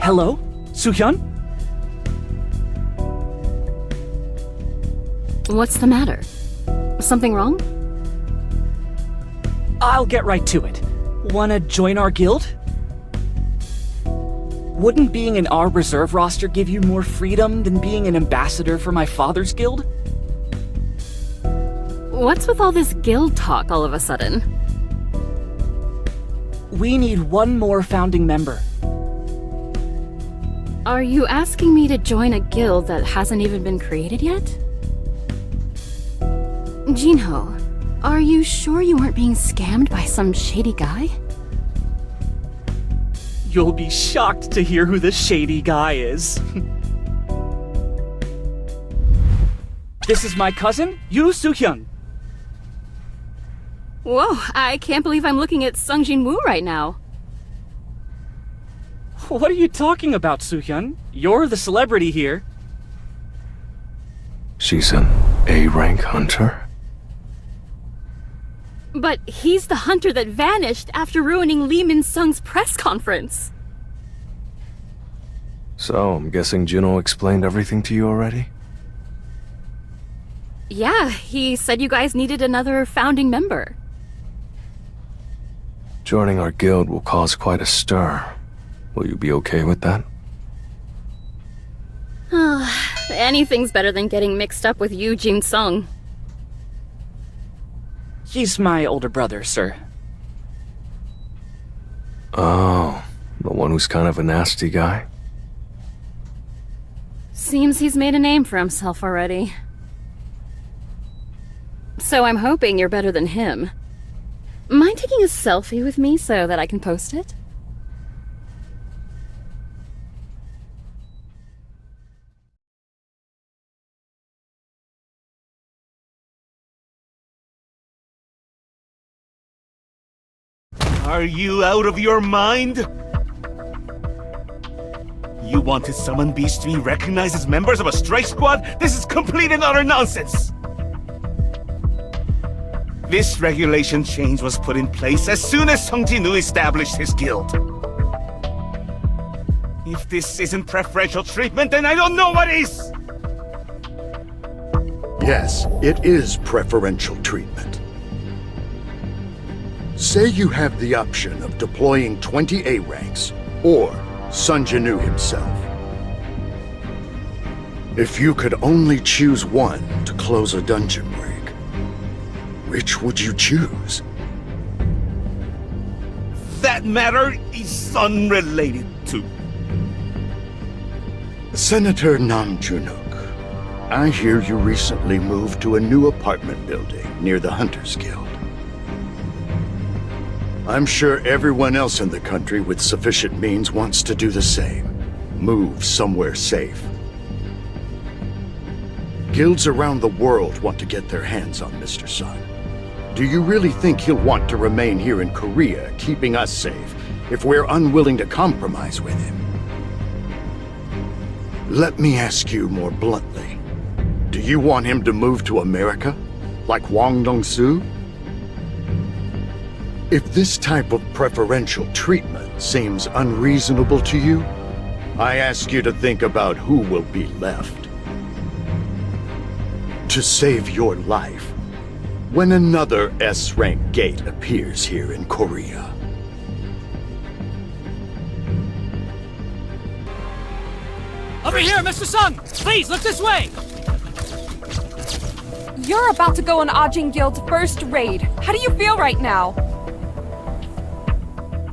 Hello? Soo-hyun? What's the matter? Something wrong? I'll get right to it. Wanna join our guild? Wouldn't being in our reserve roster give you more freedom than being an ambassador for my father's guild? What's with all this guild talk all of a sudden? We need one more founding member. Are you asking me to join a guild that hasn't even been created yet? Jinho, are you sure you weren't being scammed by some shady guy? You'll be shocked to hear who the shady guy is. This is my cousin, Yu Soo-hyun. Whoa, I can't believe I'm looking at Sung Jinwoo right now. What are you talking about, Soo-hyun? You're the celebrity here. She's an A-rank hunter? But he's the hunter that vanished after ruining Lee Min-sung's press conference. So, I'm guessing Jinwoo explained everything to you already? Yeah, he said you guys needed another founding member. Joining our guild will cause quite a stir. Will you be okay with that? Anything's better than getting mixed up with Yu Jin-sung. He's my older brother, sir. Oh, the one who's kind of a nasty guy? Seems he's made a name for himself already. So I'm hoping you're better than him. Mind taking a selfie with me so that I can post it? Are you out of your mind? You want to summon beasts to be recognized as members of a strike squad? This is complete and utter nonsense! This regulation change was put in place as soon as Sung Jinwoo established his guild. If this isn't preferential treatment, then I don't know what is! Yes, it is preferential treatment. Say you have the option of deploying 20 A ranks, or Sun Jinwoo himself. If you could only choose one to close a dungeon break, which would you choose? That matter is unrelated to... Senator Nam Junuk, I hear you recently moved to a new apartment building near the Hunters Guild. I'm sure everyone else in the country with sufficient means wants to do the same. Move somewhere safe. Guilds around the world want to get their hands on Mr. Sun. Do you really think he'll want to remain here in Korea, keeping us safe, if we're unwilling to compromise with him? Let me ask you more bluntly. Do you want him to move to America, like Wang Dong-soo? If this type of preferential treatment seems unreasonable to you, I ask you to think about who will be left. To save your life, when another S-rank gate appears here in Korea. Over here, Mr. Sung! Please, look this way! You're about to go on Ajin Guild's first raid. How do you feel right now?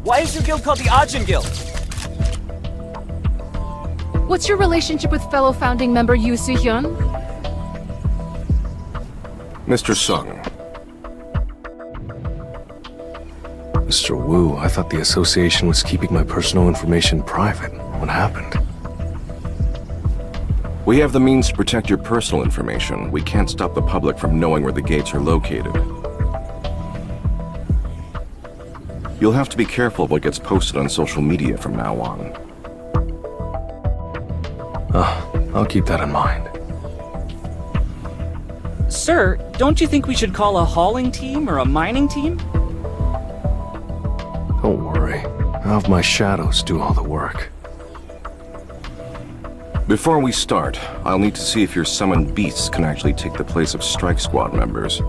Why is your guild called the Ajin Guild? What's your relationship with fellow founding member Yu Soo-hyun? Mr. Sung. Mr. Wu, I thought the association was keeping my personal information private. What happened? We have the means to protect your personal information. We can't stop the public from knowing where the gates are located. You'll have to be careful of what gets posted on social media from now on. I'll keep that in mind. Sir, don't you think we should call a hauling team or a mining team? Don't worry. I'll have my shadows do all the work. Before we start, I'll need to see if your summoned beasts can actually take the place of Strike Squad members.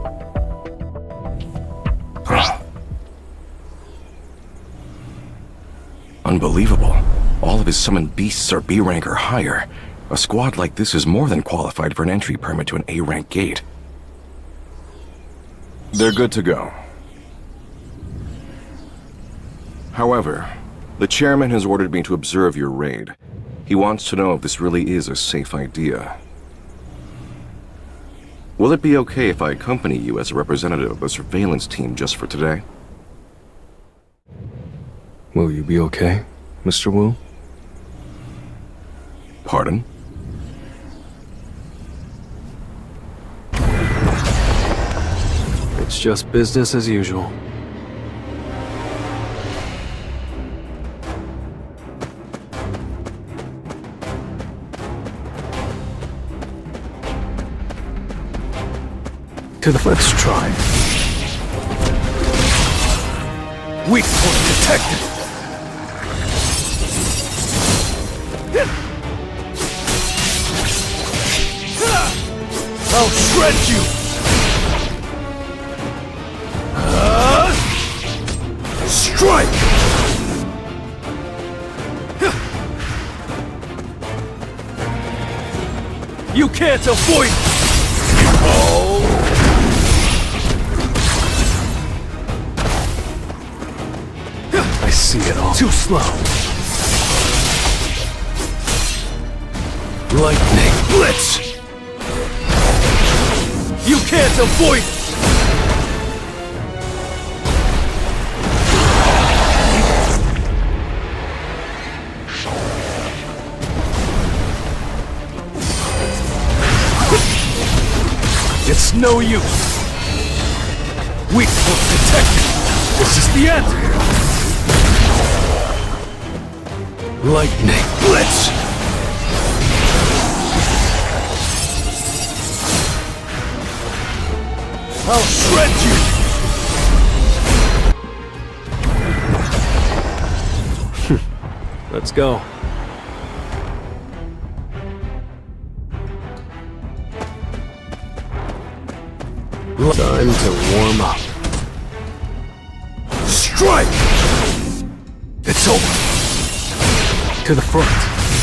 Unbelievable. All of his summoned beasts are B rank or higher. A squad like this is more than qualified for an entry permit to an A rank gate. They're good to go. However, the chairman has ordered me to observe your raid. He wants to know if this really is a safe idea. Will it be okay if I accompany you as a representative of the surveillance team just for today? Will you be okay, Mr. Wu? Pardon? It's just business as usual. Let's try. Weak point detected! I'll shred you! Strike! You can't avoid it! I see it all. Too slow. Lightning Blitz! You can't avoid it! It's no use. Weak point detected. This is the end. Lightning Blitz! I'll shred you! Let's go. Time to warm up. Strike! It's over. To the front.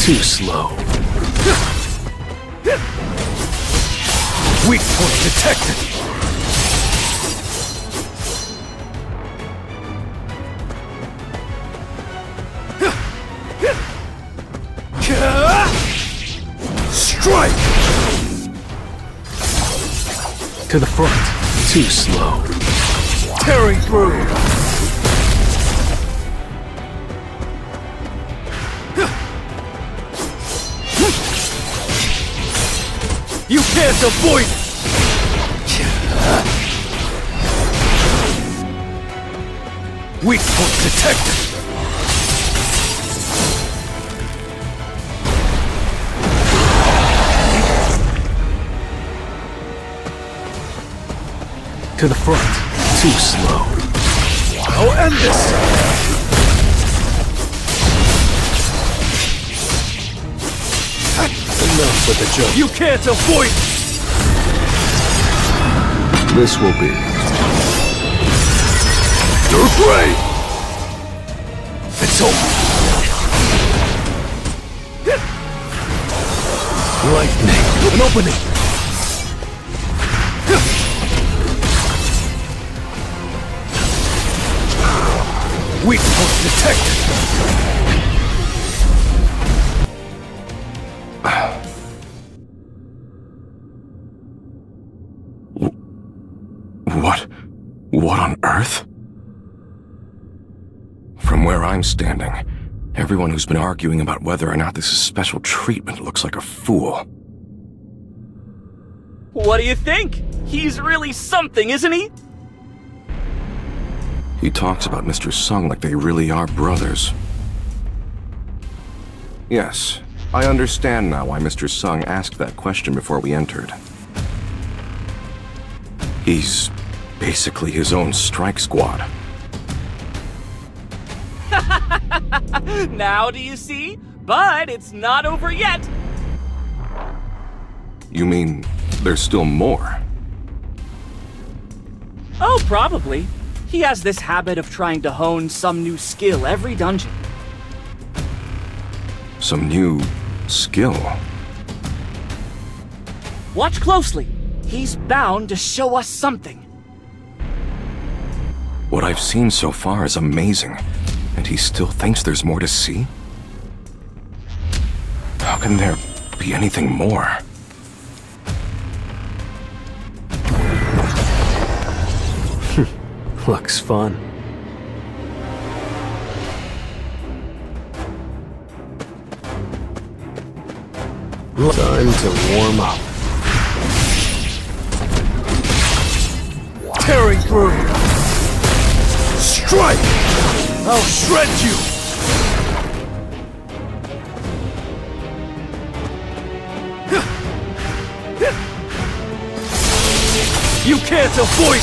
Too slow. Weak point detected. Strike! To the front. Too slow. Tearing through. You can't avoid it! Weak point detected! To the front. Too slow. I'll end this! Enough with the joke. You can't avoid it! This will be. You're great! It's over! Lightning. An opening! Weak point detected! What on earth? From where I'm standing, everyone who's been arguing about whether or not this is special treatment looks like a fool. What do you think? He's really something, isn't he? He talks about Mr. Sung like they really are brothers. Yes, I understand now why Mr. Sung asked that question before we entered. He's basically his own strike squad. Now do you see? But it's not over yet. You mean there's still more? Oh, probably. He has this habit of trying to hone some new skill every dungeon. Some new skill? Watch closely. He's bound to show us something. What I've seen so far is amazing, and he still thinks there's more to see? How can there be anything more? Looks fun. Time to warm up. Tearing through! Strike! I'll shred you! You can't avoid!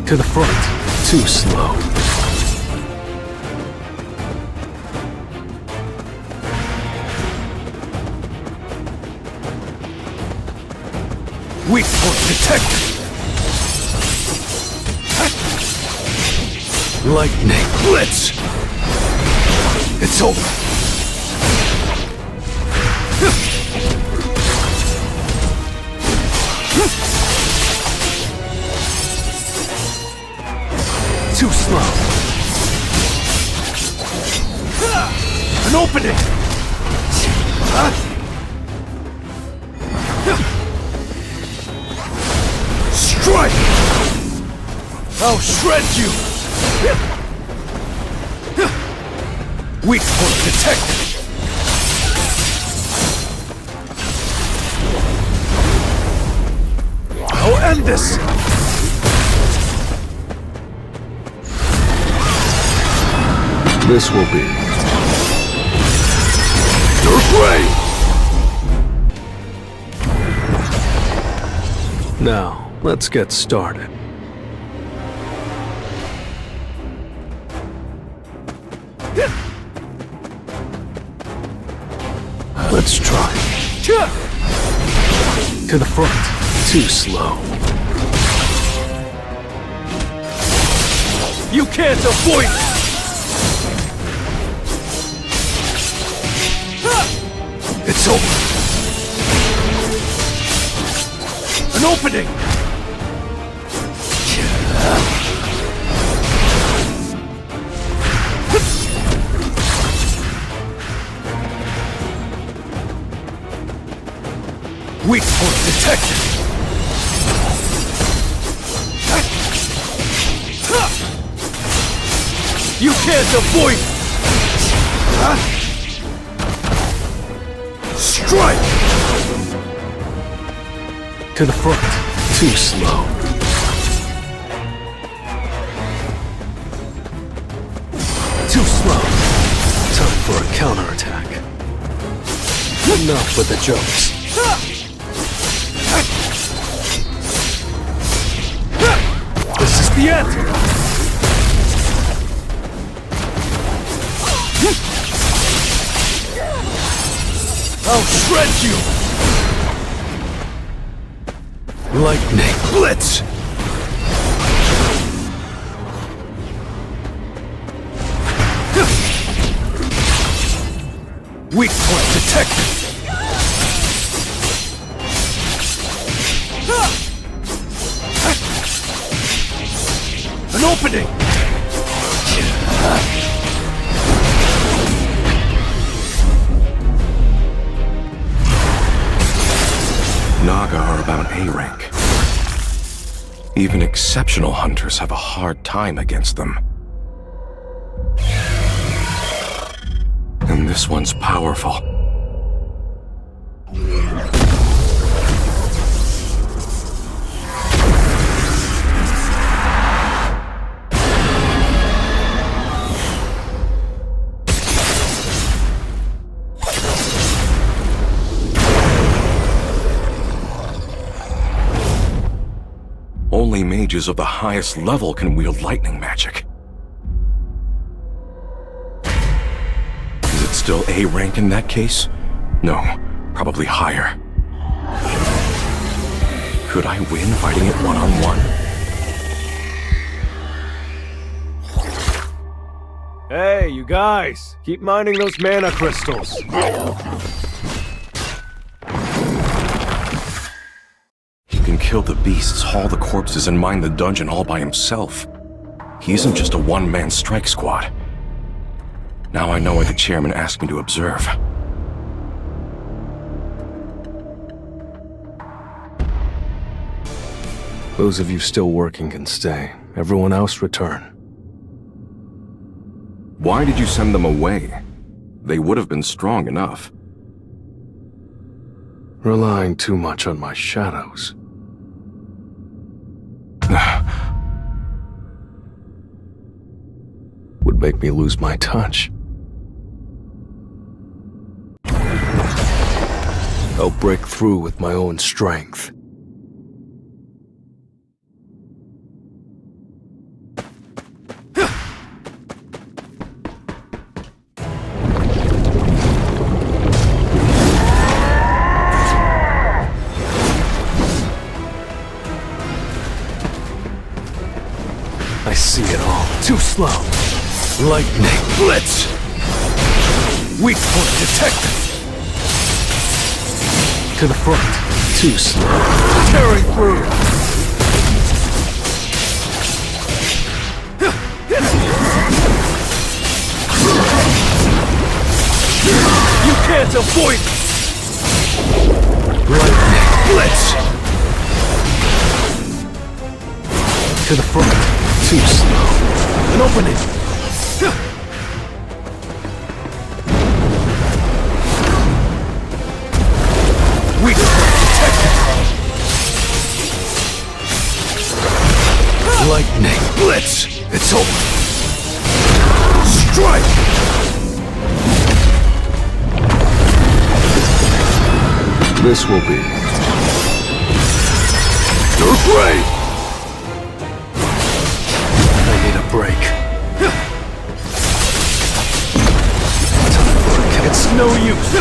To the front. Too slow. Weak point detected! Lightning. Blitz! It's over! Too slow. An opening! Strike! I'll shred you! Weak point detected! I'll end this! This will be. You're great! Now, let's get started. Let's try. To the front. Too slow. You can't avoid it! It's over. An opening! Weak point detected! You can't avoid it! Strike! To the front. Too slow. Too slow. Time for a counterattack. Enough with the jokes. This is the end! I'll shred you! Lightning. Blitz! Weak point detected! An opening! Naga are about A rank. Even exceptional hunters have a hard time against them. And this one's powerful. Only mages of the highest level can wield lightning magic. Is it still A rank in that case? No, probably higher. Could I win fighting it one-on-one? Hey, you guys! Keep mining those mana crystals. He can kill the beasts, haul the corpses, and mine the dungeon all by himself. He isn't just a one-man strike squad. Now I know why the chairman asked me to observe. Those of you still working can stay. Everyone else return. Why did you send them away? They would have been strong enough. Relying too much on my shadows. Would make me lose my touch. I'll break through with my own strength. I see it all. Too slow. Lightning blitz. Weak point detected. To the front. Too slow. Tearing through. You can't avoid it. Lightning blitz. To the front. Too slow. An opening. Weak point detected. Lightning blitz. It's over. Strike. This will be your grave. Break. It's no use.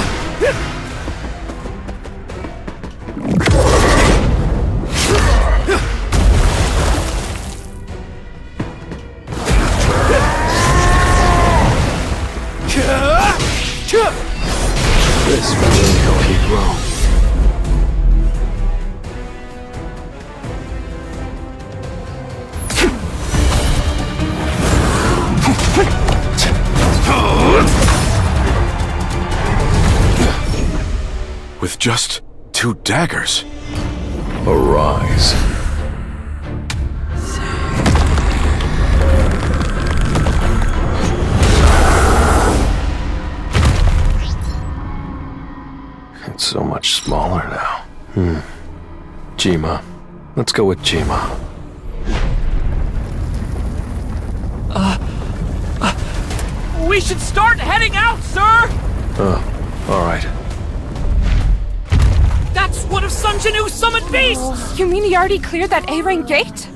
This will really help you grow. With just 2 daggers. Arise. It's so much smaller now. Jima. Let's go with Jima. We should start heading out, sir! Alright. That's one of Sun Jinu's summoned beasts! You mean he already cleared that A-rank gate?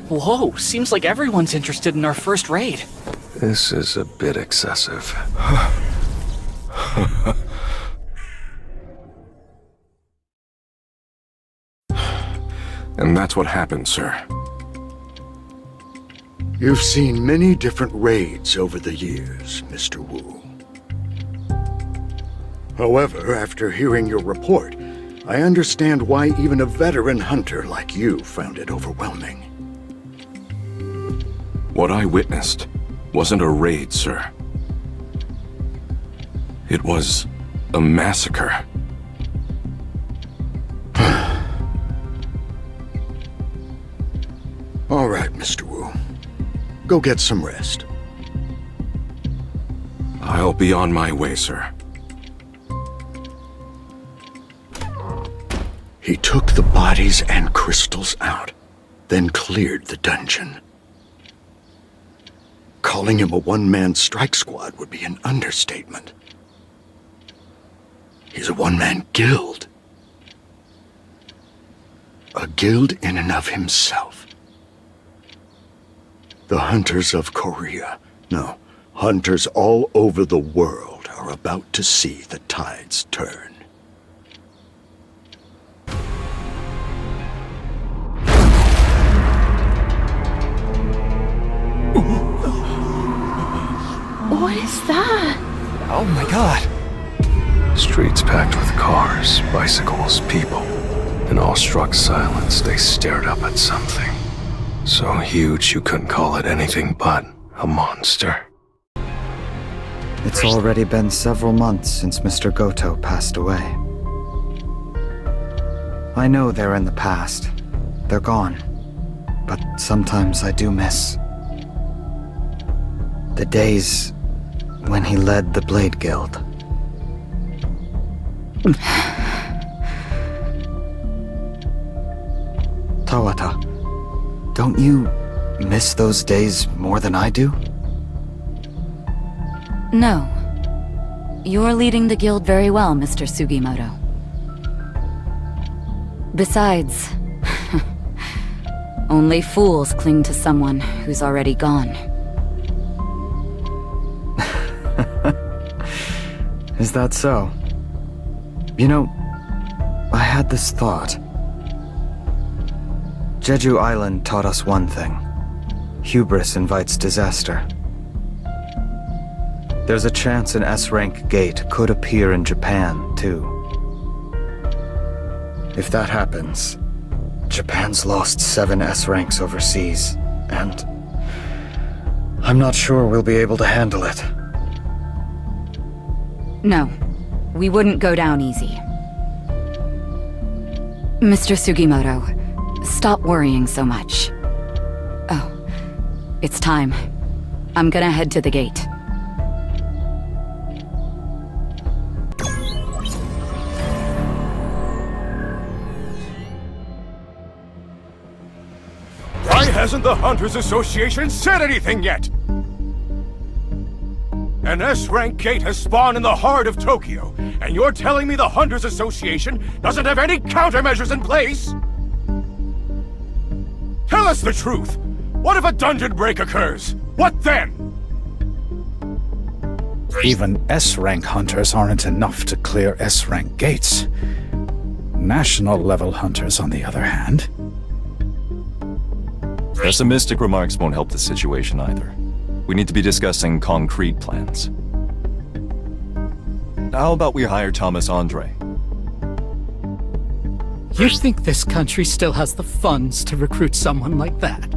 Whoa, seems like everyone's interested in our first raid. This is a bit excessive. And that's what happened, sir. You've seen many different raids over the years, Mr. Wu. However, after hearing your report, I understand why even a veteran hunter like you found it overwhelming. What I witnessed wasn't a raid, sir. It was a massacre. All right, Mr. Wu. Go get some rest. I'll be on my way, sir. He took the bodies and crystals out, then cleared the dungeon. Calling him a one-man strike squad would be an understatement. He's a one-man guild. A guild in and of himself. The hunters of Korea, no, hunters all over the world are about to see the tides turn. What is that? Oh my god. Streets packed with cars, bicycles, people. In awestruck silence, they stared up at something. So huge you couldn't call it anything but a monster. It's already been several months since Mr. Goto passed away. I know they're in the past. They're gone. But sometimes I do miss the days when he led the Blade Guild. Tawata, don't you miss those days more than I do? No. You're leading the guild very well, Mr. Sugimoto. Besides, only fools cling to someone who's already gone. Is that so? You know, I had this thought. Jeju Island taught us one thing. Hubris invites disaster. There's a chance an S-rank gate could appear in Japan, too. If that happens, Japan's lost 7 S-ranks overseas, and I'm not sure we'll be able to handle it. No, we wouldn't go down easy. Mr. Sugimoto, stop worrying so much. Oh, it's time. I'm gonna head to the gate. Why hasn't the Hunters Association said anything yet? An S-rank gate has spawned in the heart of Tokyo, and you're telling me the Hunters Association doesn't have any countermeasures in place? Tell us the truth! What if a dungeon break occurs? What then? Even S-rank hunters aren't enough to clear S-rank gates. National-level hunters, on the other hand... Pessimistic remarks won't help the situation either. We need to be discussing concrete plans. How about we hire Thomas Andre? You think this country still has the funds to recruit someone like that?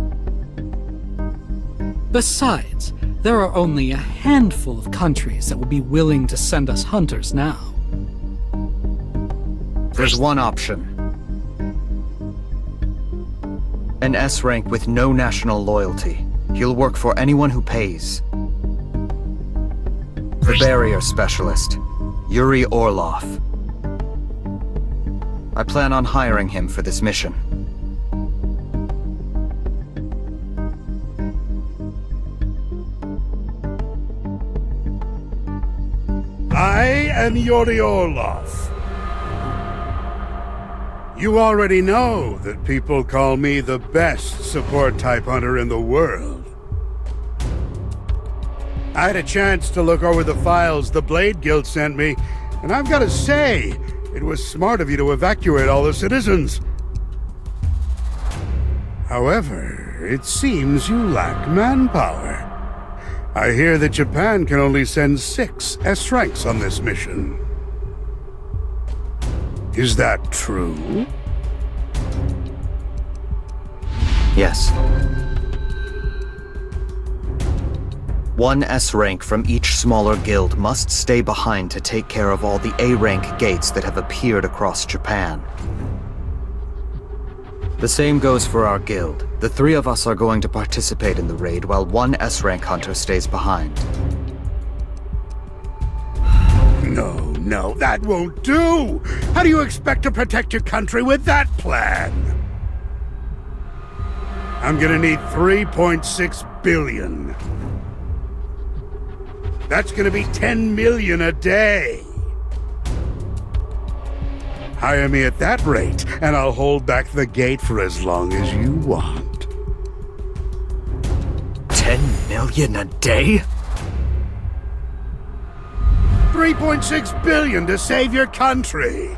Besides, there are only a handful of countries that will be willing to send us hunters now. There's one option. An S-rank with no national loyalty. He'll work for anyone who pays. The barrier specialist, Yuri Orlov. I plan on hiring him for this mission. I am Yuri Orlov. You already know that people call me the best support-type hunter in the world. I had a chance to look over the files the Blade Guild sent me, and I've got to say, it was smart of you to evacuate all the citizens. However, it seems you lack manpower. I hear that Japan can only send 6 S-ranks on this mission. Is that true? Yes. 1 S-rank from each smaller guild must stay behind to take care of all the A-rank gates that have appeared across Japan. The same goes for our guild. The 3 of us are going to participate in the raid while 1 S-rank hunter stays behind. No, that won't do! How do you expect to protect your country with that plan? I'm gonna need 3.6 billion. That's gonna be 10 million a day. Hire me at that rate, and I'll hold back the gate for as long as you want. 10 million a day? 3.6 billion to save your country.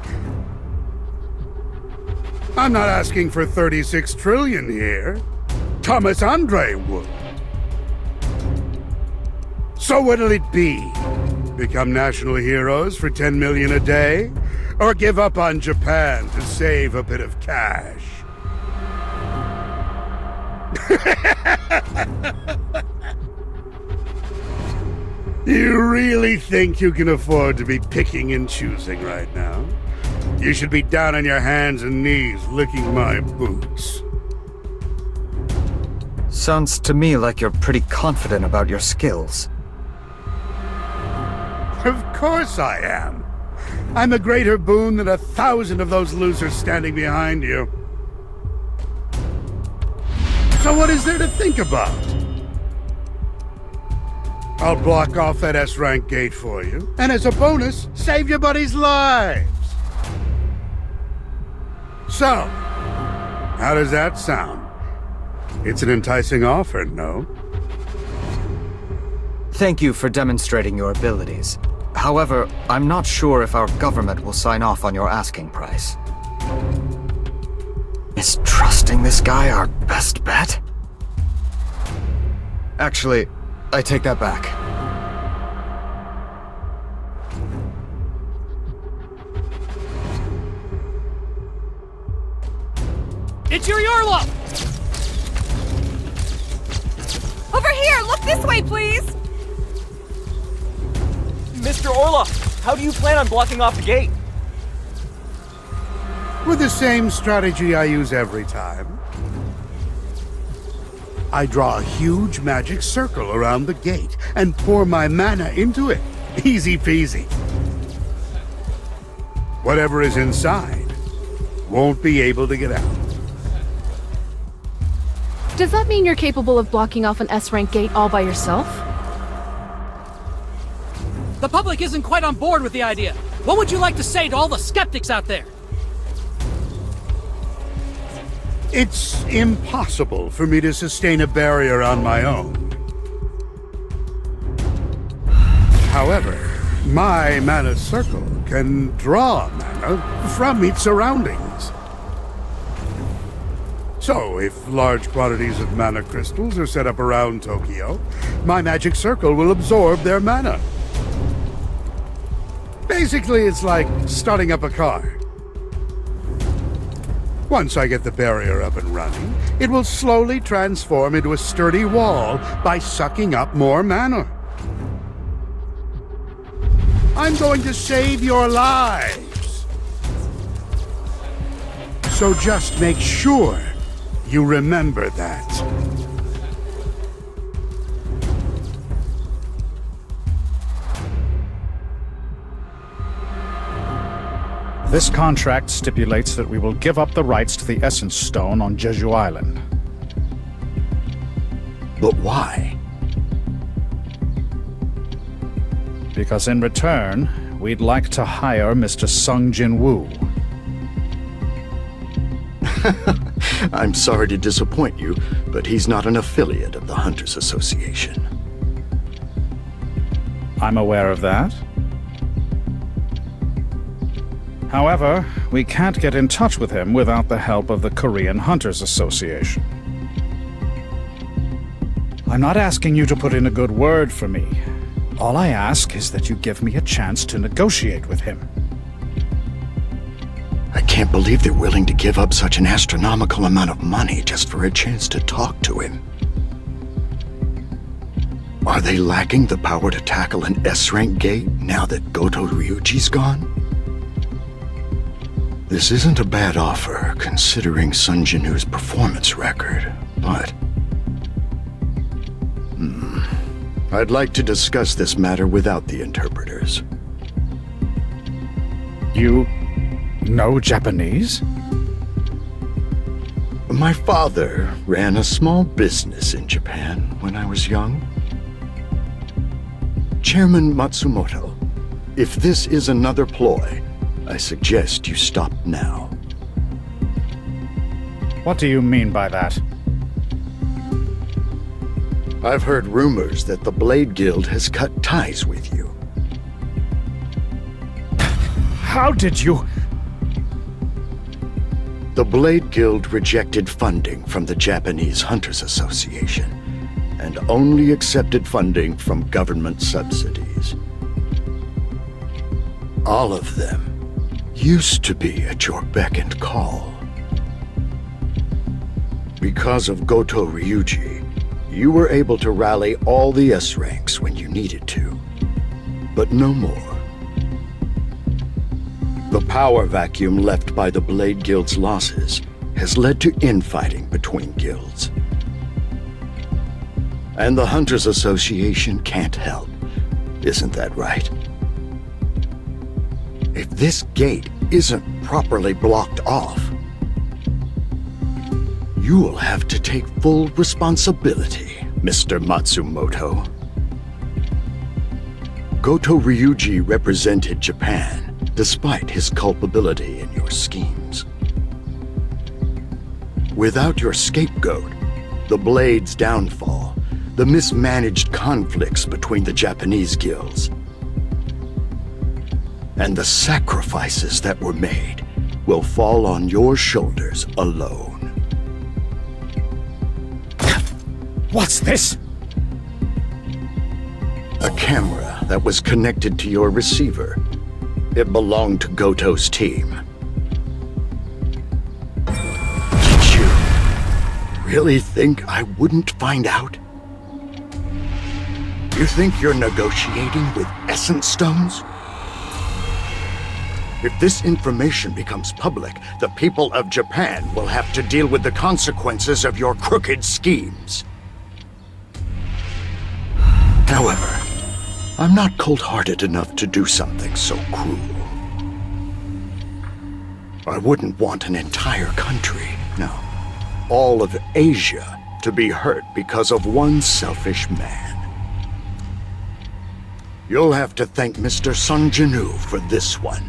I'm not asking for 36 trillion here. Thomas Andre would. So what'll it be? Become national heroes for 10 million a day? Or give up on Japan to save a bit of cash? You really think you can afford to be picking and choosing right now? You should be down on your hands and knees licking my boots. Sounds to me like you're pretty confident about your skills. Of course I am. I'm a greater boon than 1,000 of those losers standing behind you. So what is there to think about? I'll block off that S-rank gate for you, and as a bonus, save your buddies' lives. So, how does that sound? It's an enticing offer, no? Thank you for demonstrating your abilities. However, I'm not sure if our government will sign off on your asking price. Is trusting this guy our best bet? Actually, I take that back. It's your Yorlo! Over here! Look this way, please! Mr. Orloff, how do you plan on blocking off the gate? With the same strategy I use every time. I draw a huge magic circle around the gate and pour my mana into it. Easy peasy. Whatever is inside won't be able to get out. Does that mean you're capable of blocking off an S-rank gate all by yourself? The public isn't quite on board with the idea. What would you like to say to all the skeptics out there? It's impossible for me to sustain a barrier on my own. However, my mana circle can draw mana from its surroundings. So, if large quantities of mana crystals are set up around Tokyo, my magic circle will absorb their mana. Basically, it's like starting up a car. Once I get the barrier up and running, it will slowly transform into a sturdy wall by sucking up more mana. I'm going to save your lives. So just make sure you remember that. This contract stipulates that we will give up the rights to the Essence Stone on Jeju Island. But why? Because in return, we'd like to hire Mr. Sung Jinwoo. I'm sorry to disappoint you, but he's not an affiliate of the Hunters Association. I'm aware of that. However, we can't get in touch with him without the help of the Korean Hunters Association. I'm not asking you to put in a good word for me. All I ask is that you give me a chance to negotiate with him. I can't believe they're willing to give up such an astronomical amount of money just for a chance to talk to him. Are they lacking the power to tackle an S-rank gate now that Goto Ryuji's gone? This isn't a bad offer, considering Sun Jinu's performance record, but... I'd like to discuss this matter without the interpreters. You know Japanese? My father ran a small business in Japan when I was young. Chairman Matsumoto, if this is another ploy, I suggest you stop now. What do you mean by that? I've heard rumors that the Blade Guild has cut ties with you. How did you... The Blade Guild rejected funding from the Japanese Hunters Association. and only accepted funding from government subsidies. All of them used to be at your beck and call. Because of Goto Ryuji, you were able to rally all the S ranks when you needed to, but no more. The power vacuum left by the Blade Guild's losses has led to infighting between guilds. And the Hunters Association can't help, isn't that right? If this gate isn't properly blocked off, you will have to take full responsibility, Mr. Matsumoto. Goto Ryuji represented Japan, despite his culpability in your schemes. Without your scapegoat, the Blade's downfall, the mismanaged conflicts between the Japanese guilds, and the sacrifices that were made will fall on your shoulders alone. What's this? A camera that was connected to your receiver. It belonged to Goto's team. Did you really think I wouldn't find out? You think you're negotiating with essence stones? If this information becomes public, the people of Japan will have to deal with the consequences of your crooked schemes. However, I'm not cold-hearted enough to do something so cruel. I wouldn't want an entire country, no, all of Asia, to be hurt because of one selfish man. You'll have to thank Mr. Sun Jinwoo for this one.